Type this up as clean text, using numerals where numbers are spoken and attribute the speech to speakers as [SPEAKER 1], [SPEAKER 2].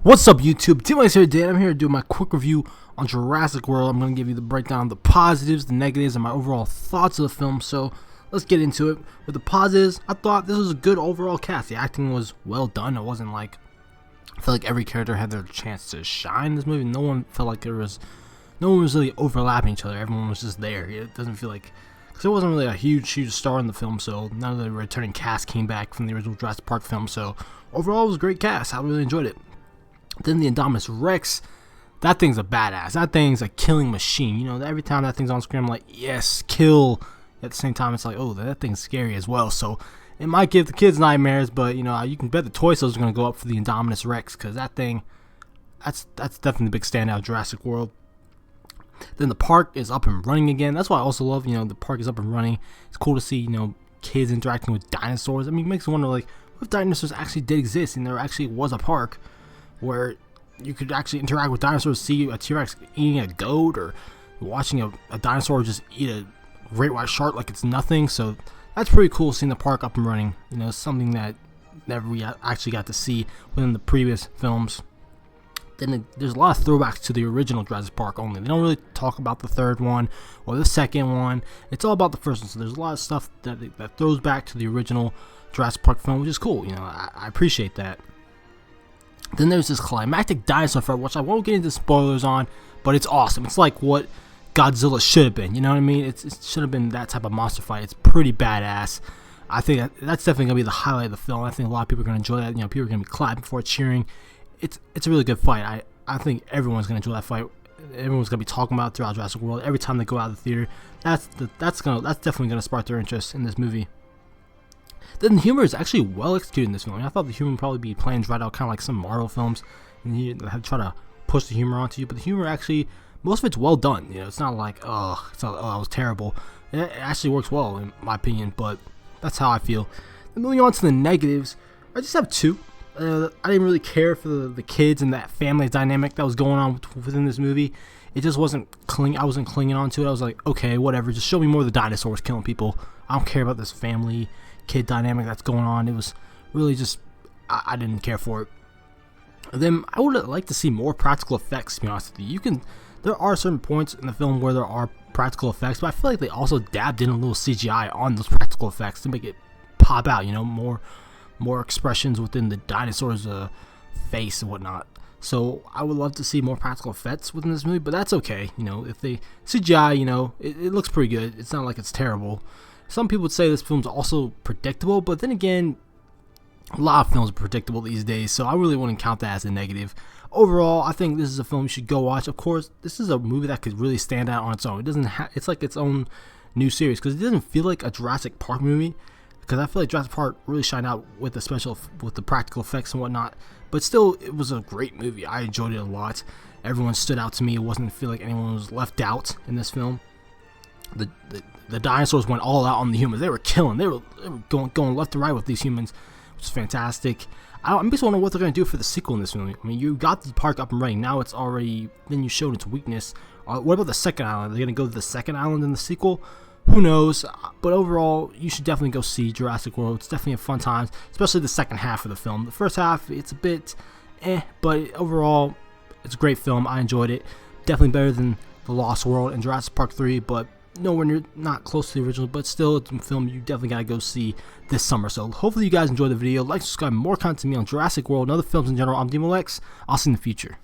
[SPEAKER 1] What's up, YouTube? DMLX here today. I'm here to do my quick review on Jurassic World. I'm going to give you the breakdown of the positives, the negatives, and my overall thoughts of the film. So let's get into it. With the positives, I thought this was a good overall cast. The acting was well done. It wasn't like, I feel like every character had their chance to shine in this movie. No one felt like no one was really overlapping each other. Everyone was just there. It doesn't feel like, because it wasn't really a huge star in the film, so none of the returning cast came back from the original Jurassic Park film. So overall, it was a great cast. I really enjoyed it. Then the Indominus Rex, that thing's a badass. That thing's a killing machine. You know, every time that thing's on screen, I'm like, yes, kill. At the same time, it's like, oh, that thing's scary as well. So it might give the kids nightmares, but you know, you can bet the toy sales are gonna go up for the Indominus Rex, because that thing, that's definitely the big standout of Jurassic World. Then the park is up and running again. That's why I also love, you know, the park is up and running. It's cool to see, you know, kids interacting with dinosaurs. I mean, it makes you wonder, like, what if dinosaurs actually did exist and there actually was a park where you could actually interact with dinosaurs, see a T-Rex eating a goat, or watching a dinosaur just eat a great white shark like it's nothing. So that's pretty cool, seeing the park up and running. You know, something that never we actually got to see within the previous films. Then there's a lot of throwbacks to the original Jurassic Park only. They don't really talk about the third one or the second one. It's all about the first one. So there's a lot of stuff that throws back to the original Jurassic Park film, which is cool. You know, I appreciate that. Then there's this climactic dinosaur fight, which I won't get into spoilers on, but it's awesome. It's like what Godzilla should have been, you know what I mean? It should have been that type of monster fight. It's pretty badass. I think that's definitely going to be the highlight of the film. I think a lot of people are going to enjoy that. You know, people are going to be clapping for it, cheering. It's a really good fight. I think everyone's going to enjoy that fight. Everyone's going to be talking about it throughout Jurassic World. Every time they go out of the theater, that's definitely going to spark their interest in this movie. Then the humor is actually well executed in this film. I thought the humor would probably be planned right out, kind of like some Marvel films, and you have to try to push the humor onto you. But the humor actually, most of it's well done. You know, it's not like, oh, that was terrible. It actually works well in my opinion, but that's how I feel. Then moving on to the negatives, I just have two. I didn't really care for the kids and that family dynamic that was going on within this movie. It just wasn't I wasn't clinging on to it. I was like, okay, whatever. Just show me more of the dinosaurs killing people. I don't care about this family kid dynamic that's going on. It was really just, I didn't care for it. And then I would like to see more practical effects, to be honest with you. There are certain points in the film where there are practical effects, but I feel like they also dabbed in a little CGI on those practical effects to make it pop out, you know, more expressions within the dinosaur's face and whatnot. So I would love to see more practical effects within this movie, but that's okay. You know, if they CGI, you know, it looks pretty good. It's not like it's terrible. Some people would say this film's also predictable, but then again, a lot of films are predictable these days, so I really wouldn't count that as a negative. Overall, I think this is a film you should go watch. Of course, this is a movie that could really stand out on its own. It doesn't it's like its own new series, because it doesn't feel like a Jurassic Park movie, because I feel like Jurassic Park really shined out with the practical effects and whatnot. But still, it was a great movie. I enjoyed it a lot. Everyone stood out to me. It wasn't feel like anyone was left out in this film. The dinosaurs went all out on the humans. They were killing. They were going left and right with these humans, which is fantastic. I'm just wondering what they're going to do for the sequel in this movie. I mean, you got the park up and running. Now it's already, then you showed its weakness. What about the second island? Are they going to go to the second island in the sequel? Who knows? But overall, you should definitely go see Jurassic World. It's definitely a fun time, especially the second half of the film. The first half, it's a bit but overall, it's a great film. I enjoyed it. Definitely better than The Lost World and Jurassic Park 3, but nowhere near, not close to the original, but still, it's a film you definitely gotta go see this summer. So hopefully you guys enjoyed the video. Like, subscribe, more content to me on Jurassic World and other films in general. I'm DMLX. I'll see you in the future.